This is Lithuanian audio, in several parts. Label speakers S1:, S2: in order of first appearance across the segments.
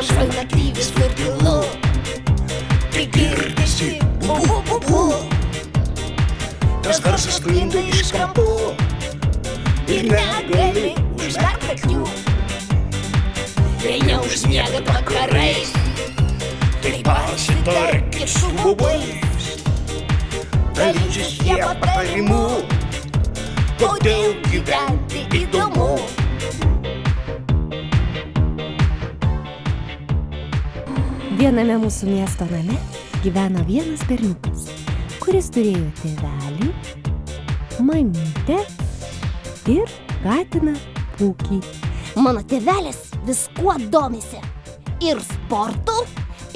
S1: jiems naktį visur tylu. Tai girdisi bu-bu-bu-bu. Tas garsas sklinda iš kampų ir negali užmerkt akių. Jei neužmiegat vakarais, tai pasitarkit su bubais. Dalysis jie patarimų, kodėl gyventi įdomu.
S2: Viename mūsų miesto name gyveno vienas berniukas, kuris turėjo tėvelį, mamytę ir katiną Pūkį.
S3: Mano tėvelis viskuo domisi. Ir sportu,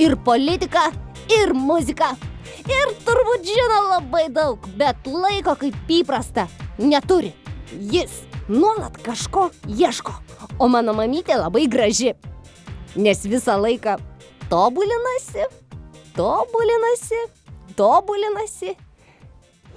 S3: ir politika, ir muzika. Ir turbūt žino labai daug, bet laiko kaip įprasta neturi. Jis nuolat kažko ieško. O mano mamytė labai graži, nes visą laiką tobulinasi.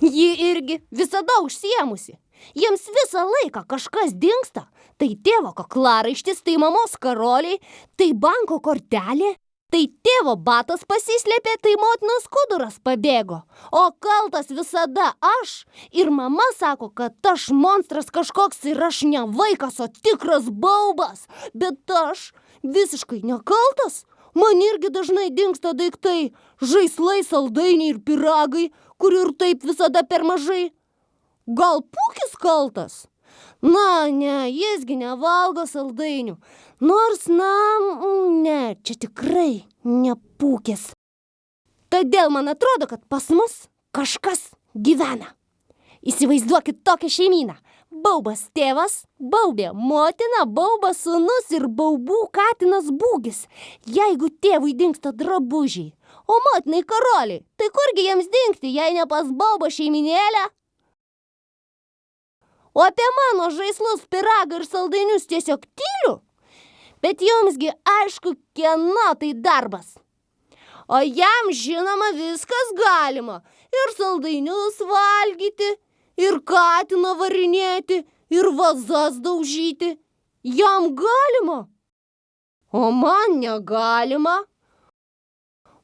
S3: Ji irgi visada užsiėmusi. Jiems visą laiką kažkas dingsta. Tai tėvo kaklaraištis, tai mamos karoliai, tai banko kortelė, tai tėvo batas pasislėpė, tai motinos skuduras pabėgo. O kaltas visada aš. Ir mama sako, kad aš monstras kažkoks ir aš ne vaikas, o tikras baubas. Bet aš visiškai nekaltas. Man irgi dažnai dingsta daiktai, žaislai, saldainiai ir pyragai, kurių ir taip visada per mažai. Gal Pūkis kaltas? Na, ne, jisgi nevalgo saldainių. Nors, ne, čia tikrai ne Pūkis. Todėl man atrodo, kad pas mus kažkas gyvena. Įsivaizduokit tokią šeimyną. Baubas tėvas, baubė motina, baubas sūnus ir baubų katinas Būgis. Jeigu tėvui dingsta drabužiai, o motinai karoliai, tai kurgi jiems dingti, jei ne pas baubą šeiminėlę? O apie mano žaislus, pyragą ir saldainius tiesiog tyliu. Bet jumsgi aišku, kieno tai darbas. O jam žinoma viskas galima. Ir saldainius valgyti, ir katiną varinėti, ir vazas daužyti. Jam galima. O man negalima.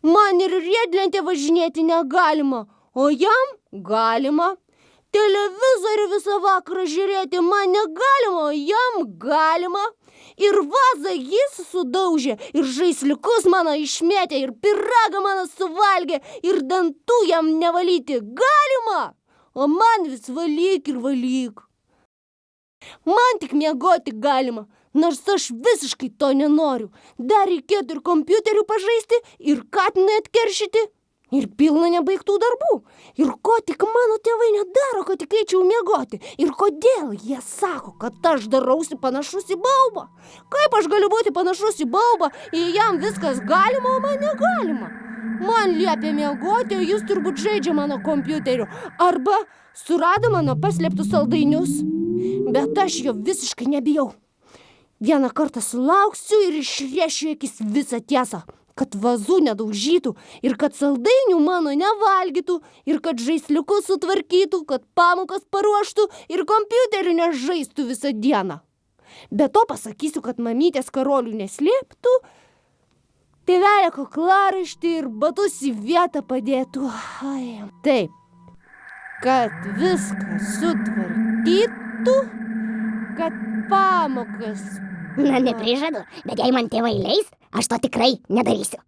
S3: Man ir riedlentė važinėti negalima, o jam galima. Televizorių visą vakarą žiūrėti man negalima, o jam galima. Ir vazą jis sudaužė, ir žaisliukus mano išmėtė, ir pyragą mano suvalgė, ir dantų jam nevalyti galima. O man vis valyk ir valyk. Man tik miegoti galima, nors aš visiškai to nenoriu. Dar reikėtų ir kompiuteriu pažaisti, ir katinai atkeršyti, ir pilna nebaigtų darbų. Ir ko tik mano tėvai nedaro, kad tik eičiau miegoti. Ir kodėl jie sako, kad aš darausi panašus į baubą. Kaip aš galiu būti panašus į baubą, jei jam viskas galima, o man negalima. Man liepia miegoti, o jis turbūt žaidžia mano kompiuteriu. Arba surado mano paslėptus saldainius. Bet aš jo visiškai nebijau. Vieną kartą sulauksiu ir išrėšiu akis visą tiesą. Kad vazų nedaužytų, ir kad saldainių mano nevalgytų, ir kad žaisliukus sutvarkytų, kad pamokas paruoštų ir kompiuteriu nežaistų visą dieną. Be to pasakysiu, kad mamytės karolių neslėptų, tėvelio kaklaraištį ir batus į vietą padėtų. Taip, kad viską sutvarkytų, kad pamokas...
S4: Na, neprižadu, bet jei man tėvai leis, aš to tikrai nedarysiu.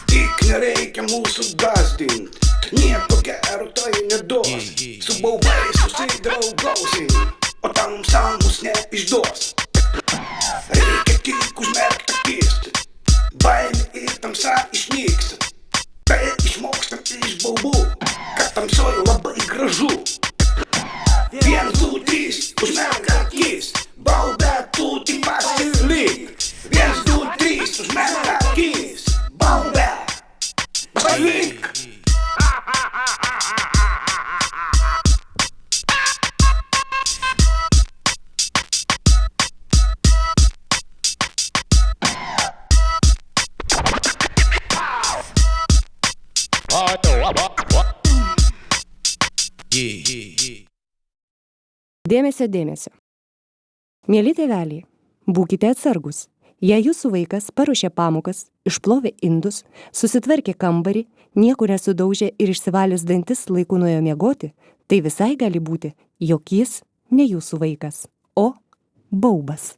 S1: Tik nereikia mūsų gąsdint, nieko gero tai neduos. Su baubais susidraugausim, o tamsa mus neišduos. Reikia tik užmerkt akis, baimė ir tamsa išnyks. Tai išmokstam iš baubų, kad tamsoj labai gražu. 1, 2, 3, užmerk akis, baubė tu tik pasilik. 1, 2, 3, užmerk akis, baubė pasilik.
S2: Dėmesio, dėmesio. Mieli tėveliai, būkite atsargus. Jei jūsų vaikas paruošė pamokas, išplovė indus, susitvarkė kambarį, nieko nesudaužė ir išsivalęs dantis laiku nuėjo miegoti, tai visai gali būti, jog jis ne jūsų vaikas, o baubas.